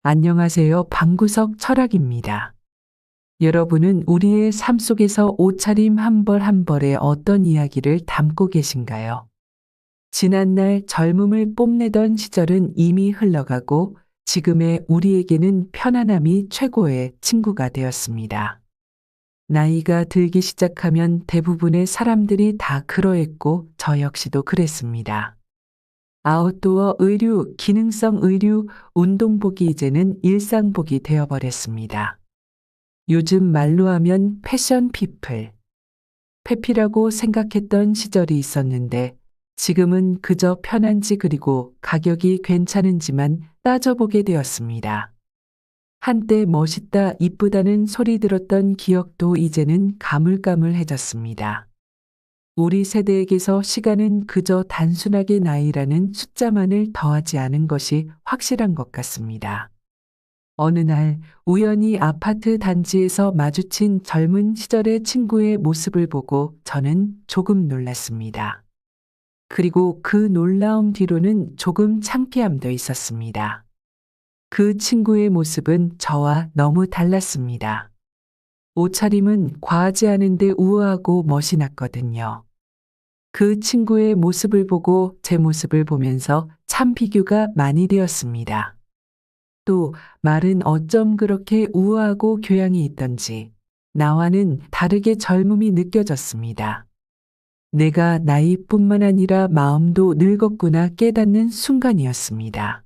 안녕하세요. 방구석 철학입니다. 여러분은 우리의 삶 속에서 옷차림 한 벌 한 벌에 어떤 이야기를 담고 계신가요? 지난날 젊음을 뽐내던 시절은 이미 흘러가고 지금의 우리에게는 편안함이 최고의 친구가 되었습니다. 나이가 들기 시작하면 대부분의 사람들이 다 그러했고 저 역시도 그랬습니다. 아웃도어 의류, 기능성 의류, 운동복이 이제는 일상복이 되어버렸습니다. 요즘 말로 하면 패션 피플. 페피라고 생각했던 시절이 있었는데 지금은 그저 편한지 그리고 가격이 괜찮은지만 따져보게 되었습니다. 한때 멋있다, 이쁘다는 소리 들었던 기억도 이제는 가물가물해졌습니다. 우리 세대에게서 시간은 그저 단순하게 나이라는 숫자만을 더하지 않은 것이 확실한 것 같습니다. 어느 날 우연히 아파트 단지에서 마주친 젊은 시절의 친구의 모습을 보고 저는 조금 놀랐습니다. 그리고 그 놀라움 뒤로는 조금 창피함도 있었습니다. 그 친구의 모습은 저와 너무 달랐습니다. 옷차림은 과하지 않은데 우아하고 멋이 났거든요. 그 친구의 모습을 보고 제 모습을 보면서 참 비교가 많이 되었습니다. 또 말은 어쩜 그렇게 우아하고 교양이 있던지 나와는 다르게 젊음이 느껴졌습니다. 내가 나이뿐만 아니라 마음도 늙었구나 깨닫는 순간이었습니다.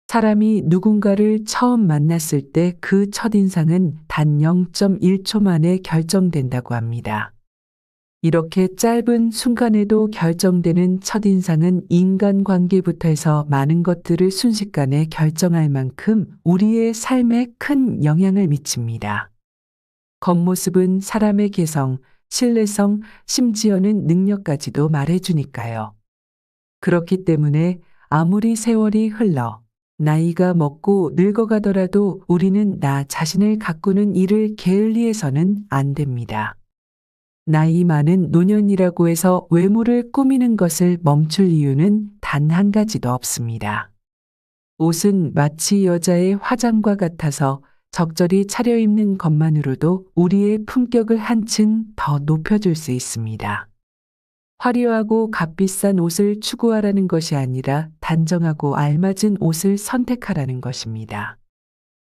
사람이 누군가를 처음 만났을 때 그 첫인상은 단 0.1초 만에 결정된다고 합니다. 이렇게 짧은 순간에도 결정되는 첫인상은 인간관계부터 해서 많은 것들을 순식간에 결정할 만큼 우리의 삶에 큰 영향을 미칩니다. 겉모습은 사람의 개성, 신뢰성, 심지어는 능력까지도 말해주니까요. 그렇기 때문에 아무리 세월이 흘러 나이가 먹고 늙어가더라도 우리는 나 자신을 가꾸는 일을 게을리해서는 안 됩니다. 나이 많은 노년이라고 해서 외모를 꾸미는 것을 멈출 이유는 단 한 가지도 없습니다. 옷은 마치 여자의 화장과 같아서 적절히 차려입는 것만으로도 우리의 품격을 한층 더 높여줄 수 있습니다. 화려하고 값비싼 옷을 추구하라는 것이 아니라 단정하고 알맞은 옷을 선택하라는 것입니다.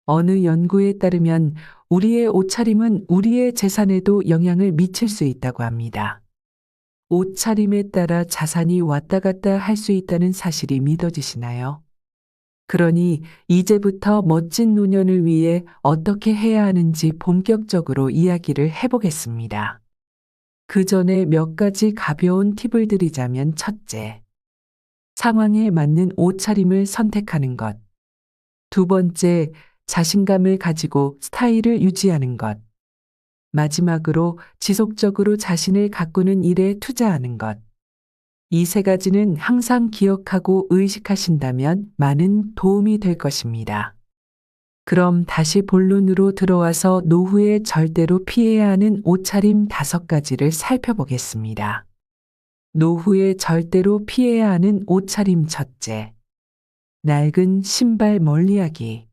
어느 연구에 따르면 우리의 옷차림은 우리의 재산에도 영향을 미칠 수 있다고 합니다. 옷차림에 따라 자산이 왔다 갔다 할 수 있다는 사실이 믿어지시나요? 그러니 이제부터 멋진 노년을 위해 어떻게 해야 하는지 본격적으로 이야기를 해보겠습니다. 그 전에 몇 가지 가벼운 팁을 드리자면 첫째, 상황에 맞는 옷차림을 선택하는 것. 두 번째, 자신감을 가지고 스타일을 유지하는 것. 마지막으로 지속적으로 자신을 가꾸는 일에 투자하는 것. 이 세 가지는 항상 기억하고 의식하신다면 많은 도움이 될 것입니다. 그럼 다시 본론으로 들어와서 노후에 절대로 피해야 하는 옷차림 5가지를 살펴보겠습니다. 노후에 절대로 피해야 하는 옷차림 첫째. 낡은 신발 멀리하기.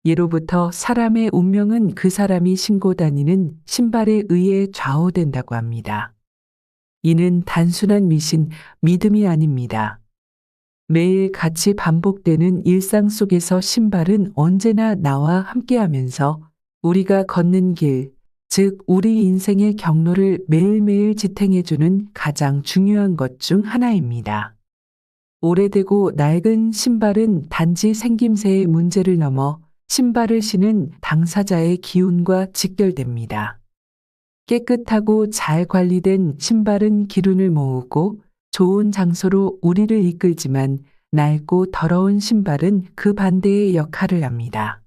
예로부터 사람의 운명은 그 사람이 신고 다니는 신발에 의해 좌우된다고 합니다. 이는 단순한 믿음이 아닙니다. 매일 같이 반복되는 일상 속에서 신발은 언제나 나와 함께하면서 우리가 걷는 길, 즉 우리 인생의 경로를 매일매일 지탱해주는 가장 중요한 것 중 하나입니다. 오래되고 낡은 신발은 단지 생김새의 문제를 넘어 신발을 신은 당사자의 기운과 직결됩니다. 깨끗하고 잘 관리된 신발은 기운을 모으고 좋은 장소로 우리를 이끌지만 낡고 더러운 신발은 그 반대의 역할을 합니다.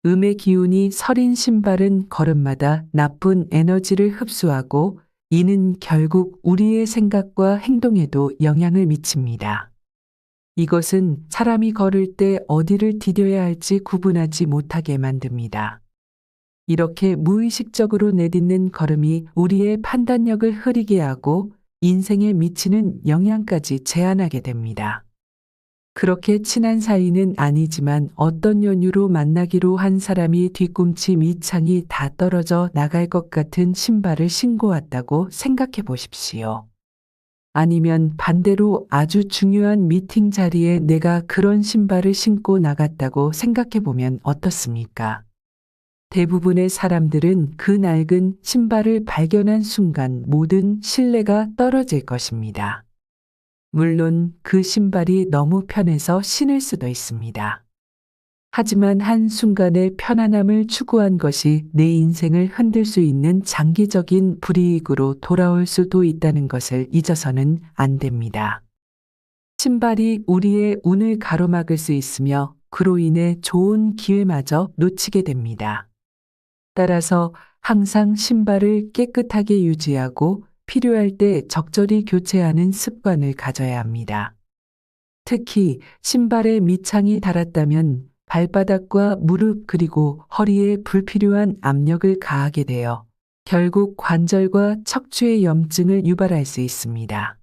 음의 기운이 서린 신발은 걸음마다 나쁜 에너지를 흡수하고 이는 결국 우리의 생각과 행동에도 영향을 미칩니다. 이것은 사람이 걸을 때 어디를 디뎌야 할지 구분하지 못하게 만듭니다. 이렇게 무의식적으로 내딛는 걸음이 우리의 판단력을 흐리게 하고 인생에 미치는 영향까지 제한하게 됩니다. 그렇게 친한 사이는 아니지만 어떤 연유로 만나기로 한 사람이 뒤꿈치 밑창이 다 떨어져 나갈 것 같은 신발을 신고 왔다고 생각해 보십시오. 아니면 반대로 아주 중요한 미팅 자리에 내가 그런 신발을 신고 나갔다고 생각해 보면 어떻습니까? 대부분의 사람들은 그 낡은 신발을 발견한 순간 모든 신뢰가 떨어질 것입니다. 물론 그 신발이 너무 편해서 신을 수도 있습니다. 하지만 한순간의 편안함을 추구한 것이 내 인생을 흔들 수 있는 장기적인 불이익으로 돌아올 수도 있다는 것을 잊어서는 안 됩니다. 신발이 우리의 운을 가로막을 수 있으며 그로 인해 좋은 기회마저 놓치게 됩니다. 따라서 항상 신발을 깨끗하게 유지하고 필요할 때 적절히 교체하는 습관을 가져야 합니다. 특히 신발에 밑창이 닳았다면 발바닥과 무릎 그리고 허리에 불필요한 압력을 가하게 되어 결국 관절과 척추의 염증을 유발할 수 있습니다.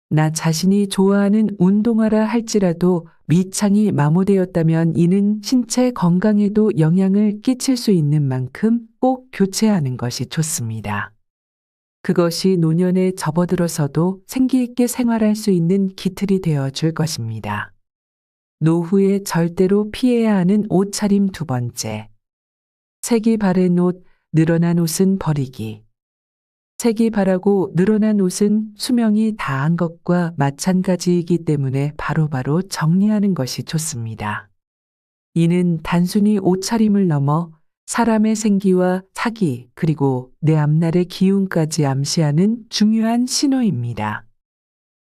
나 자신이 좋아하는 운동화라 할지라도 밑창이 마모되었다면 이는 신체 건강에도 영향을 끼칠 수 있는 만큼 꼭 교체하는 것이 좋습니다. 그것이 노년에 접어들어서도 생기 있게 생활할 수 있는 기틀이 되어 줄 것입니다. 노후에 절대로 피해야 하는 옷차림 두 번째. 색이 바른 옷, 늘어난 옷은 버리기. 색이 바라고 늘어난 옷은 수명이 다한 것과 마찬가지이기 때문에 바로바로 정리하는 것이 좋습니다. 이는 단순히 옷차림을 넘어 사람의 생기와 사기 그리고 내 앞날의 기운까지 암시하는 중요한 신호입니다.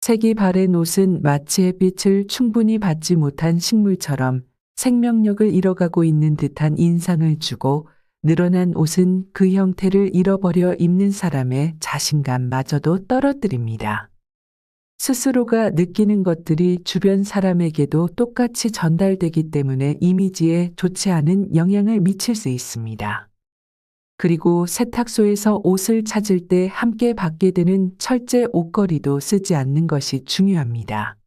색이 바랜 옷은 마치 햇빛을 충분히 받지 못한 식물처럼 생명력을 잃어가고 있는 듯한 인상을 주고 늘어난 옷은 그 형태를 잃어버려 입는 사람의 자신감마저도 떨어뜨립니다. 스스로가 느끼는 것들이 주변 사람에게도 똑같이 전달되기 때문에 이미지에 좋지 않은 영향을 미칠 수 있습니다. 그리고 세탁소에서 옷을 찾을 때 함께 받게 되는 철제 옷걸이도 쓰지 않는 것이 중요합니다.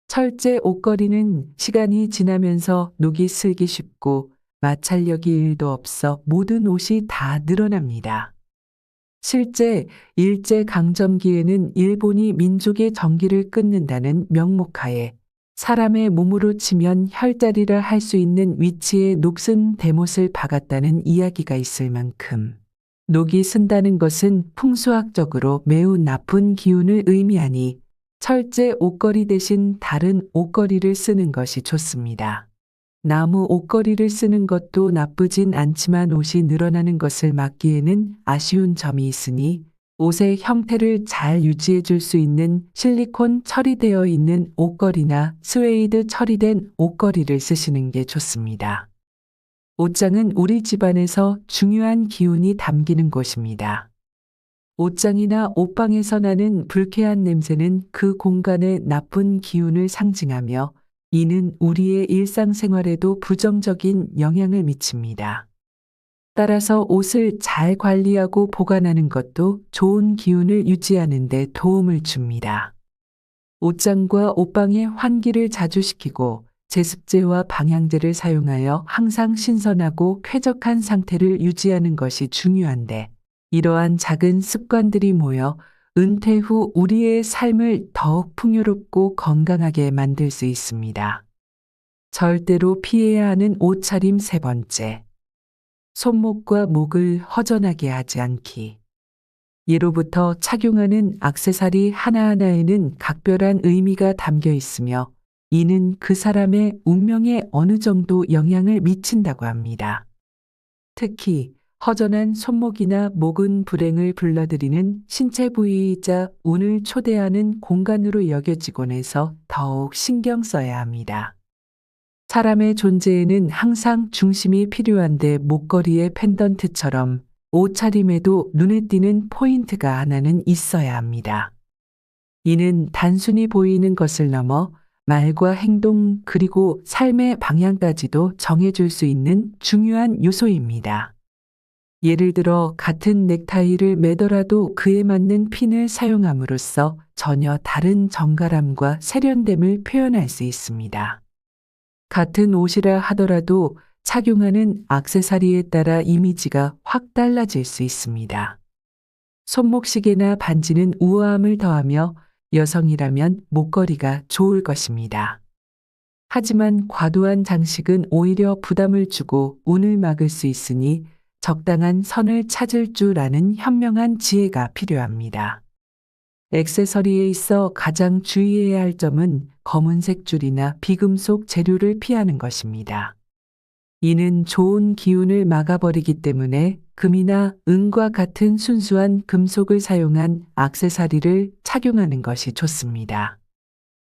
철제 옷걸이는 시간이 지나면서 녹이 슬기 쉽고 마찰력이 1도 없어 모든 옷이 다 늘어납니다. 실제 일제강점기에는 일본이 민족의 정기를 끊는다는 명목하에 사람의 몸으로 치면 혈자리라 할 수 있는 위치에 녹슨 대못을 박았다는 이야기가 있을 만큼 녹이 쓴다는 것은 풍수학적으로 매우 나쁜 기운을 의미하니 철제 옷걸이 대신 다른 옷걸이를 쓰는 것이 좋습니다. 나무 옷걸이를 쓰는 것도 나쁘진 않지만 옷이 늘어나는 것을 막기에는 아쉬운 점이 있으니 옷의 형태를 잘 유지해 줄 수 있는 실리콘 처리되어 있는 옷걸이나 스웨이드 처리된 옷걸이를 쓰시는 게 좋습니다. 옷장은 우리 집안에서 중요한 기운이 담기는 곳입니다. 옷장이나 옷방에서 나는 불쾌한 냄새는 그 공간의 나쁜 기운을 상징하며 이는 우리의 일상생활에도 부정적인 영향을 미칩니다. 따라서 옷을 잘 관리하고 보관하는 것도 좋은 기운을 유지하는 데 도움을 줍니다. 옷장과 옷방의 환기를 자주 시키고 제습제와 방향제를 사용하여 항상 신선하고 쾌적한 상태를 유지하는 것이 중요한데 이러한 작은 습관들이 모여 은퇴 후 우리의 삶을 더욱 풍요롭고 건강하게 만들 수 있습니다. 절대로 피해야 하는 옷차림 세 번째. 손목과 목을 허전하게 하지 않기. 예로부터 착용하는 액세서리 하나하나에는 각별한 의미가 담겨 있으며 이는 그 사람의 운명에 어느 정도 영향을 미친다고 합니다. 특히 허전한 손목이나 목은 불행을 불러들이는 신체 부위이자 운을 초대하는 공간으로 여겨지곤 해서 더욱 신경 써야 합니다. 사람의 존재에는 항상 중심이 필요한데 목걸이의 펜던트처럼 옷차림에도 눈에 띄는 포인트가 하나는 있어야 합니다. 이는 단순히 보이는 것을 넘어 말과 행동 그리고 삶의 방향까지도 정해줄 수 있는 중요한 요소입니다. 예를 들어 같은 넥타이를 매더라도 그에 맞는 핀을 사용함으로써 전혀 다른 정갈함과 세련됨을 표현할 수 있습니다. 같은 옷이라 하더라도 착용하는 액세서리에 따라 이미지가 확 달라질 수 있습니다. 손목시계나 반지는 우아함을 더하며 여성이라면 목걸이가 좋을 것입니다. 하지만 과도한 장식은 오히려 부담을 주고 운을 막을 수 있으니 적당한 선을 찾을 줄 아는 현명한 지혜가 필요합니다. 액세서리에 있어 가장 주의해야 할 점은 검은색 줄이나 비금속 재료를 피하는 것입니다. 이는 좋은 기운을 막아버리기 때문에 금이나 은과 같은 순수한 금속을 사용한 액세서리를 착용하는 것이 좋습니다.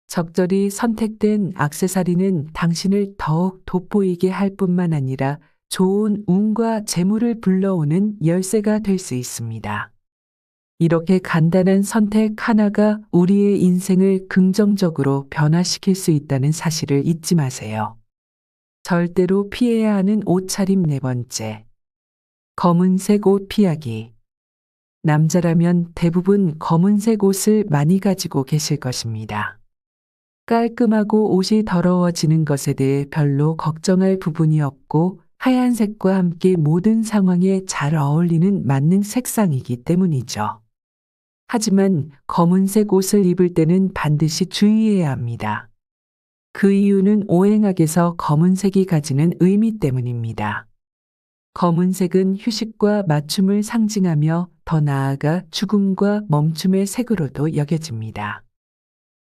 적절히 선택된 액세서리는 당신을 더욱 돋보이게 할 뿐만 아니라 좋은 운과 재물을 불러오는 열쇠가 될 수 있습니다. 이렇게 간단한 선택 하나가 우리의 인생을 긍정적으로 변화시킬 수 있다는 사실을 잊지 마세요. 절대로 피해야 하는 옷차림 네 번째. 검은색 옷 피하기. 남자라면 대부분 검은색 옷을 많이 가지고 계실 것입니다. 깔끔하고 옷이 더러워지는 것에 대해 별로 걱정할 부분이 없고 하얀색과 함께 모든 상황에 잘 어울리는 만능 색상이기 때문이죠. 하지만 검은색 옷을 입을 때는 반드시 주의해야 합니다. 그 이유는 오행학에서 검은색이 가지는 의미 때문입니다. 검은색은 휴식과 맞춤을 상징하며 더 나아가 죽음과 멈춤의 색으로도 여겨집니다.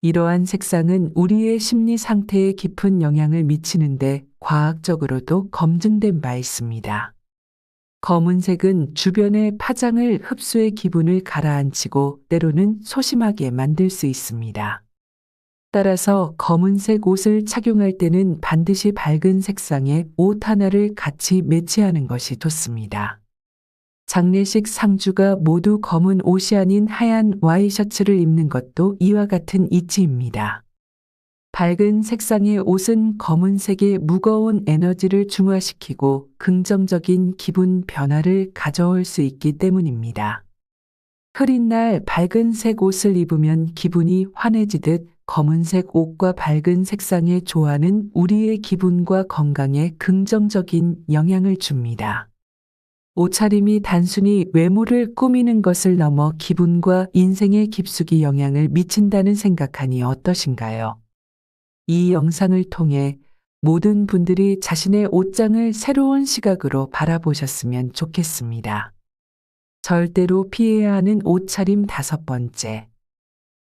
이러한 색상은 우리의 심리 상태에 깊은 영향을 미치는데 과학적으로도 검증된 바 있습니다. 검은색은 주변의 파장을 흡수해 기분을 가라앉히고 때로는 소심하게 만들 수 있습니다. 따라서 검은색 옷을 착용할 때는 반드시 밝은 색상의 옷 하나를 같이 매치하는 것이 좋습니다. 장례식 상주가 모두 검은 옷이 아닌 하얀 와이셔츠를 입는 것도 이와 같은 이치입니다. 밝은 색상의 옷은 검은색의 무거운 에너지를 중화시키고 긍정적인 기분 변화를 가져올 수 있기 때문입니다. 흐린 날 밝은색 옷을 입으면 기분이 환해지듯 검은색 옷과 밝은 색상의 조화는 우리의 기분과 건강에 긍정적인 영향을 줍니다. 옷차림이 단순히 외모를 꾸미는 것을 넘어 기분과 인생에 깊숙이 영향을 미친다는 생각하니 어떠신가요? 이 영상을 통해 모든 분들이 자신의 옷장을 새로운 시각으로 바라보셨으면 좋겠습니다. 절대로 피해야 하는 옷차림 다섯 번째.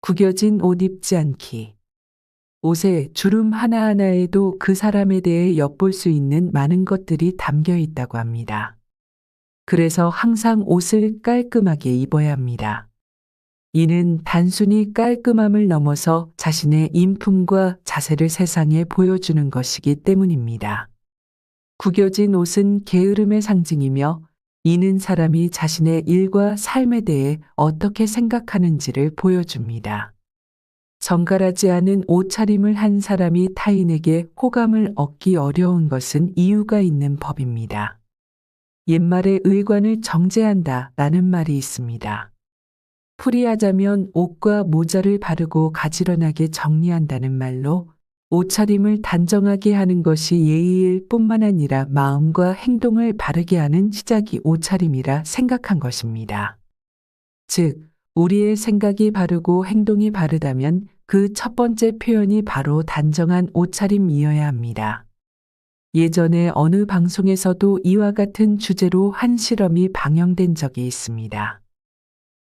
구겨진 옷 입지 않기. 옷의 주름 하나하나에도 그 사람에 대해 엿볼 수 있는 많은 것들이 담겨 있다고 합니다. 그래서 항상 옷을 깔끔하게 입어야 합니다. 이는 단순히 깔끔함을 넘어서 자신의 인품과 자세를 세상에 보여주는 것이기 때문입니다. 구겨진 옷은 게으름의 상징이며 이는 사람이 자신의 일과 삶에 대해 어떻게 생각하는지를 보여줍니다. 정갈하지 않은 옷차림을 한 사람이 타인에게 호감을 얻기 어려운 것은 이유가 있는 법입니다. 옛말에 의관을 정제한다 라는 말이 있습니다. 풀이하자면 옷과 모자를 바르고 가지런하게 정리한다는 말로 옷차림을 단정하게 하는 것이 예의일 뿐만 아니라 마음과 행동을 바르게 하는 시작이 옷차림이라 생각한 것입니다. 즉, 우리의 생각이 바르고 행동이 바르다면 그 첫 번째 표현이 바로 단정한 옷차림이어야 합니다. 예전에 어느 방송에서도 이와 같은 주제로 한 실험이 방영된 적이 있습니다.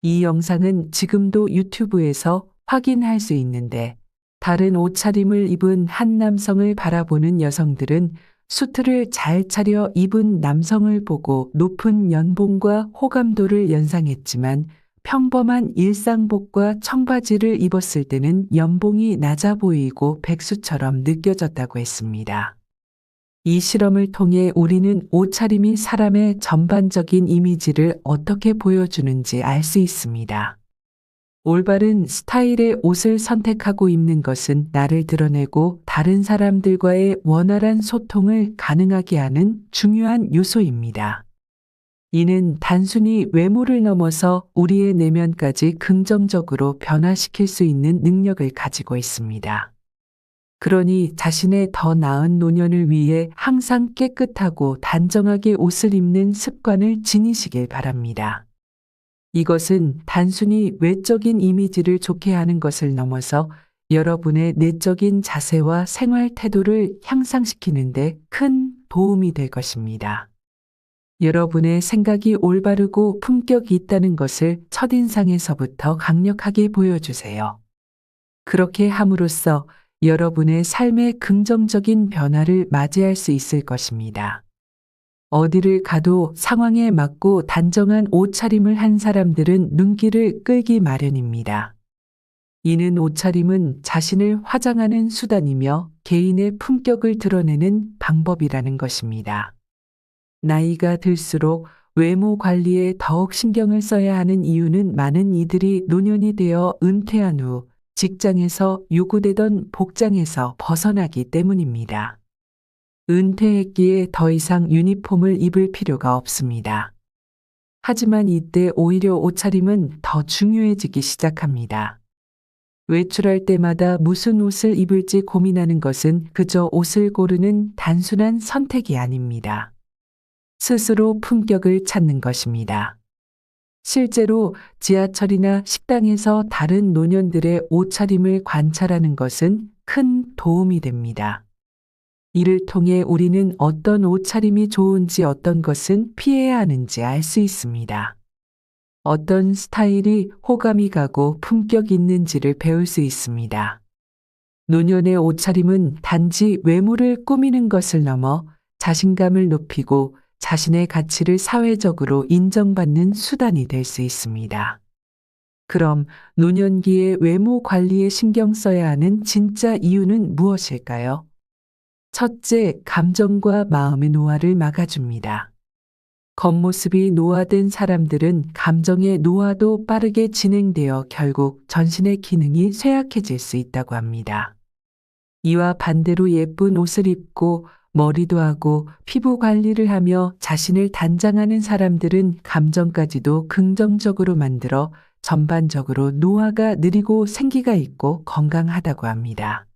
이 영상은 지금도 유튜브에서 확인할 수 있는데 다른 옷차림을 입은 한 남성을 바라보는 여성들은 수트를 잘 차려 입은 남성을 보고 높은 연봉과 호감도를 연상했지만 평범한 일상복과 청바지를 입었을 때는 연봉이 낮아 보이고 백수처럼 느껴졌다고 했습니다. 이 실험을 통해 우리는 옷차림이 사람의 전반적인 이미지를 어떻게 보여주는지 알 수 있습니다. 올바른 스타일의 옷을 선택하고 입는 것은 나를 드러내고 다른 사람들과의 원활한 소통을 가능하게 하는 중요한 요소입니다. 이는 단순히 외모를 넘어서 우리의 내면까지 긍정적으로 변화시킬 수 있는 능력을 가지고 있습니다. 그러니 자신의 더 나은 노년을 위해 항상 깨끗하고 단정하게 옷을 입는 습관을 지니시길 바랍니다. 이것은 단순히 외적인 이미지를 좋게 하는 것을 넘어서 여러분의 내적인 자세와 생활 태도를 향상시키는데 큰 도움이 될 것입니다. 여러분의 생각이 올바르고 품격이 있다는 것을 첫인상에서부터 강력하게 보여주세요. 그렇게 함으로써 여러분의 삶의 긍정적인 변화를 맞이할 수 있을 것입니다. 어디를 가도 상황에 맞고 단정한 옷차림을 한 사람들은 눈길을 끌기 마련입니다. 이는 옷차림은 자신을 화장하는 수단이며 개인의 품격을 드러내는 방법이라는 것입니다. 나이가 들수록 외모 관리에 더욱 신경을 써야 하는 이유는 많은 이들이 노년이 되어 은퇴한 후 직장에서 요구되던 복장에서 벗어나기 때문입니다. 은퇴했기에 더 이상 유니폼을 입을 필요가 없습니다. 하지만 이때 오히려 옷차림은 더 중요해지기 시작합니다. 외출할 때마다 무슨 옷을 입을지 고민하는 것은 그저 옷을 고르는 단순한 선택이 아닙니다. 스스로 품격을 찾는 것입니다. 실제로 지하철이나 식당에서 다른 노년들의 옷차림을 관찰하는 것은 큰 도움이 됩니다. 이를 통해 우리는 어떤 옷차림이 좋은지 어떤 것은 피해야 하는지 알 수 있습니다. 어떤 스타일이 호감이 가고 품격 있는지를 배울 수 있습니다. 노년의 옷차림은 단지 외모를 꾸미는 것을 넘어 자신감을 높이고 자신의 가치를 사회적으로 인정받는 수단이 될 수 있습니다. 그럼 노년기의 외모 관리에 신경 써야 하는 진짜 이유는 무엇일까요? 첫째, 감정과 마음의 노화를 막아줍니다. 겉모습이 노화된 사람들은 감정의 노화도 빠르게 진행되어 결국 전신의 기능이 쇠약해질 수 있다고 합니다. 이와 반대로 예쁜 옷을 입고 머리도 하고 피부 관리를 하며 자신을 단장하는 사람들은 감정까지도 긍정적으로 만들어 전반적으로 노화가 느리고 생기가 있고 건강하다고 합니다.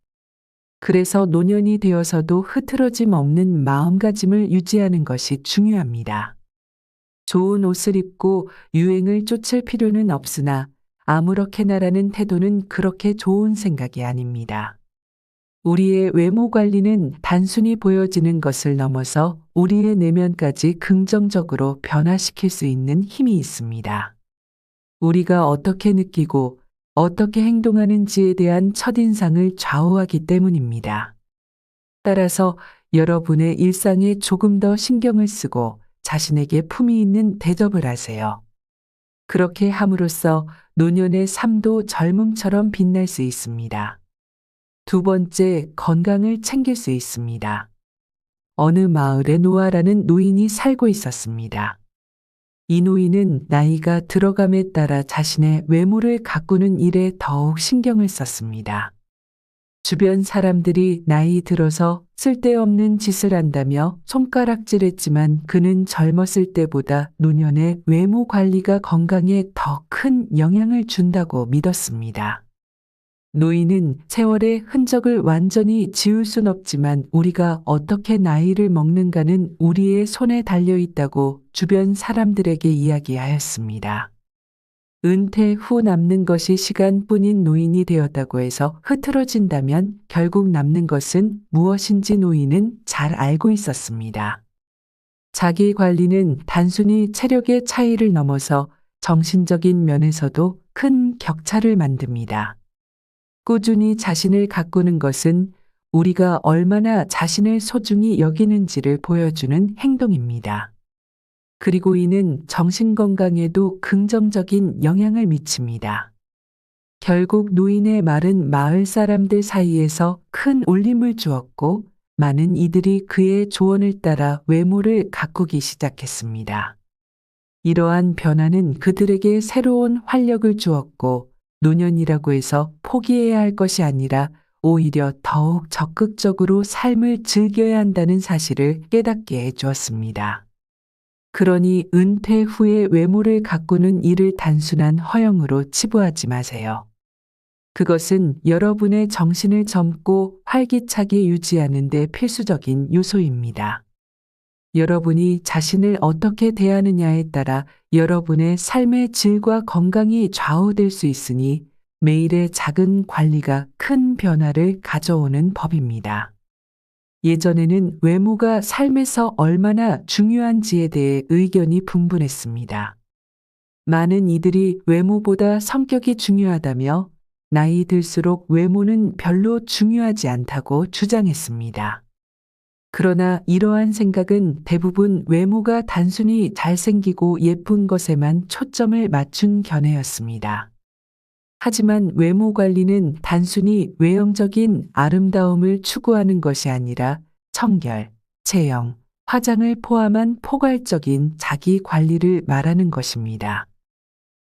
그래서 노년이 되어서도 흐트러짐 없는 마음가짐을 유지하는 것이 중요합니다. 좋은 옷을 입고 유행을 쫓을 필요는 없으나 아무렇게나라는 태도는 그렇게 좋은 생각이 아닙니다. 우리의 외모 관리는 단순히 보여지는 것을 넘어서 우리의 내면까지 긍정적으로 변화시킬 수 있는 힘이 있습니다. 우리가 어떻게 느끼고 어떻게 행동하는지에 대한 첫인상을 좌우하기 때문입니다. 따라서 여러분의 일상에 조금 더 신경을 쓰고 자신에게 품위 있는 대접을 하세요. 그렇게 함으로써 노년의 삶도 젊음처럼 빛날 수 있습니다. 두 번째, 건강을 챙길 수 있습니다. 어느 마을에 노아라는 노인이 살고 있었습니다. 이 노인은 나이가 들어감에 따라 자신의 외모를 가꾸는 일에 더욱 신경을 썼습니다. 주변 사람들이 나이 들어서 쓸데없는 짓을 한다며 손가락질했지만 그는 젊었을 때보다 노년의 외모 관리가 건강에 더 큰 영향을 준다고 믿었습니다. 노인은 세월의 흔적을 완전히 지울 순 없지만 우리가 어떻게 나이를 먹는가는 우리의 손에 달려 있다고 주변 사람들에게 이야기하였습니다. 은퇴 후 남는 것이 시간뿐인 노인이 되었다고 해서 흐트러진다면 결국 남는 것은 무엇인지 노인은 잘 알고 있었습니다. 자기 관리는 단순히 체력의 차이를 넘어서 정신적인 면에서도 큰 격차를 만듭니다. 꾸준히 자신을 가꾸는 것은 우리가 얼마나 자신을 소중히 여기는지를 보여주는 행동입니다. 그리고 이는 정신건강에도 긍정적인 영향을 미칩니다. 결국 노인의 말은 마을 사람들 사이에서 큰 울림을 주었고 많은 이들이 그의 조언을 따라 외모를 가꾸기 시작했습니다. 이러한 변화는 그들에게 새로운 활력을 주었고 노년이라고 해서 포기해야 할 것이 아니라 오히려 더욱 적극적으로 삶을 즐겨야 한다는 사실을 깨닫게 해주었습니다. 그러니 은퇴 후에 외모를 가꾸는 일을 단순한 허영으로 치부하지 마세요. 그것은 여러분의 정신을 젊고 활기차게 유지하는 데 필수적인 요소입니다. 여러분이 자신을 어떻게 대하느냐에 따라 여러분의 삶의 질과 건강이 좌우될 수 있으니 매일의 작은 관리가 큰 변화를 가져오는 법입니다. 예전에는 외모가 삶에서 얼마나 중요한지에 대해 의견이 분분했습니다. 많은 이들이 외모보다 성격이 중요하다며 나이 들수록 외모는 별로 중요하지 않다고 주장했습니다. 그러나 이러한 생각은 대부분 외모가 단순히 잘생기고 예쁜 것에만 초점을 맞춘 견해였습니다. 하지만 외모 관리는 단순히 외형적인 아름다움을 추구하는 것이 아니라 청결, 체형, 화장을 포함한 포괄적인 자기 관리를 말하는 것입니다.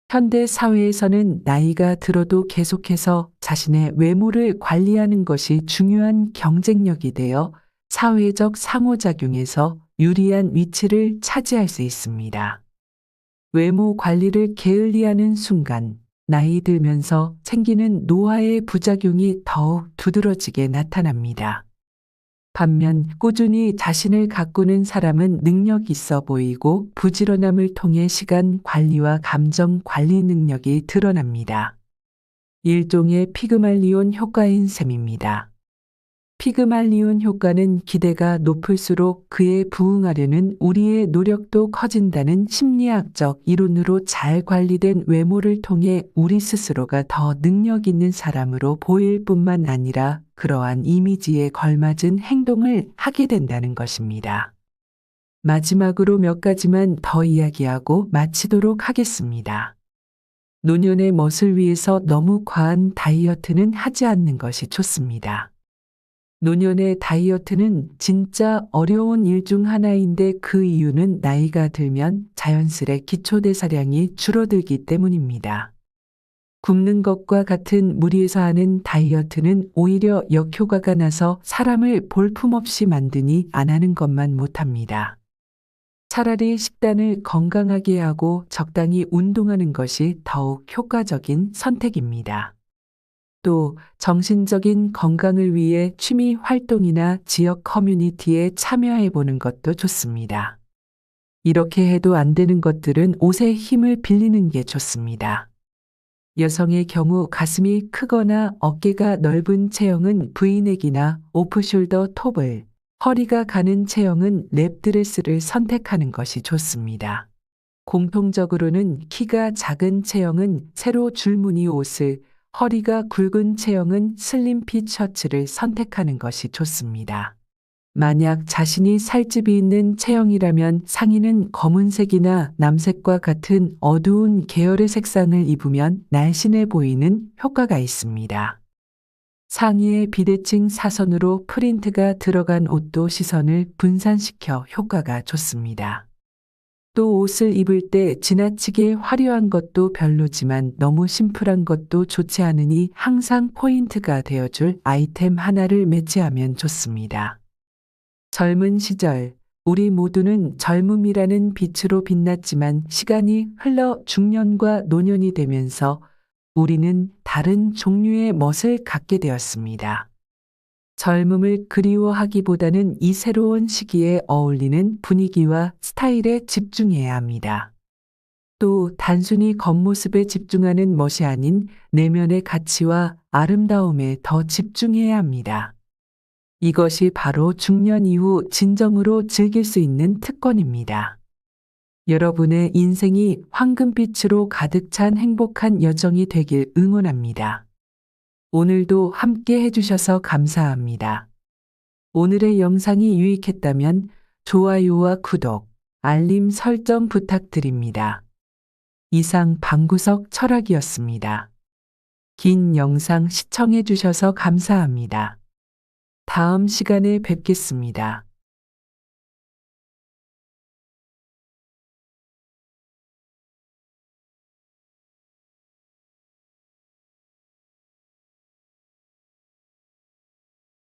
현대 사회에서는 나이가 들어도 계속해서 자신의 외모를 관리하는 것이 중요한 경쟁력이 되어 사회적 상호작용에서 유리한 위치를 차지할 수 있습니다. 외모 관리를 게을리하는 순간 나이 들면서 생기는 노화의 부작용이 더욱 두드러지게 나타납니다. 반면 꾸준히 자신을 가꾸는 사람은 능력 있어 보이고 부지런함을 통해 시간 관리와 감정 관리 능력이 드러납니다. 일종의 피그말리온 효과인 셈입니다. 피그말리온 효과는 기대가 높을수록 그에 부응하려는 우리의 노력도 커진다는 심리학적 이론으로 잘 관리된 외모를 통해 우리 스스로가 더 능력 있는 사람으로 보일 뿐만 아니라 그러한 이미지에 걸맞은 행동을 하게 된다는 것입니다. 마지막으로 몇 가지만 더 이야기하고 마치도록 하겠습니다. 노년의 멋을 위해서 너무 과한 다이어트는 하지 않는 것이 좋습니다. 노년의 다이어트는 진짜 어려운 일 중 하나인데 그 이유는 나이가 들면 자연스레 기초대사량이 줄어들기 때문입니다. 굶는 것과 같은 무리해서 하는 다이어트는 오히려 역효과가 나서 사람을 볼품없이 만드니 안 하는 것만 못합니다. 차라리 식단을 건강하게 하고 적당히 운동하는 것이 더욱 효과적인 선택입니다. 또 정신적인 건강을 위해 취미 활동이나 지역 커뮤니티에 참여해 보는 것도 좋습니다. 이렇게 해도 안 되는 것들은 옷의 힘을 빌리는 게 좋습니다. 여성의 경우 가슴이 크거나 어깨가 넓은 체형은 브이넥이나 오프숄더 톱을, 허리가 가는 체형은 랩드레스를 선택하는 것이 좋습니다. 공통적으로는 키가 작은 체형은 세로 줄무늬 옷을, 허리가 굵은 체형은 슬림핏 셔츠를 선택하는 것이 좋습니다. 만약 자신이 살집이 있는 체형이라면 상의는 검은색이나 남색과 같은 어두운 계열의 색상을 입으면 날씬해 보이는 효과가 있습니다. 상의에 비대칭 사선으로 프린트가 들어간 옷도 시선을 분산시켜 효과가 좋습니다. 또 옷을 입을 때 지나치게 화려한 것도 별로지만 너무 심플한 것도 좋지 않으니 항상 포인트가 되어줄 아이템 하나를 매치하면 좋습니다. 젊은 시절, 우리 모두는 젊음이라는 빛으로 빛났지만 시간이 흘러 중년과 노년이 되면서 우리는 다른 종류의 멋을 갖게 되었습니다. 젊음을 그리워하기보다는 이 새로운 시기에 어울리는 분위기와 스타일에 집중해야 합니다. 또 단순히 겉모습에 집중하는 멋이 아닌 내면의 가치와 아름다움에 더 집중해야 합니다. 이것이 바로 중년 이후 진정으로 즐길 수 있는 특권입니다. 여러분의 인생이 황금빛으로 가득 찬 행복한 여정이 되길 응원합니다. 오늘도 함께 해주셔서 감사합니다. 오늘의 영상이 유익했다면 좋아요와 구독, 알림 설정 부탁드립니다. 이상 방구석 철학이었습니다. 긴 영상 시청해주셔서 감사합니다. 다음 시간에 뵙겠습니다.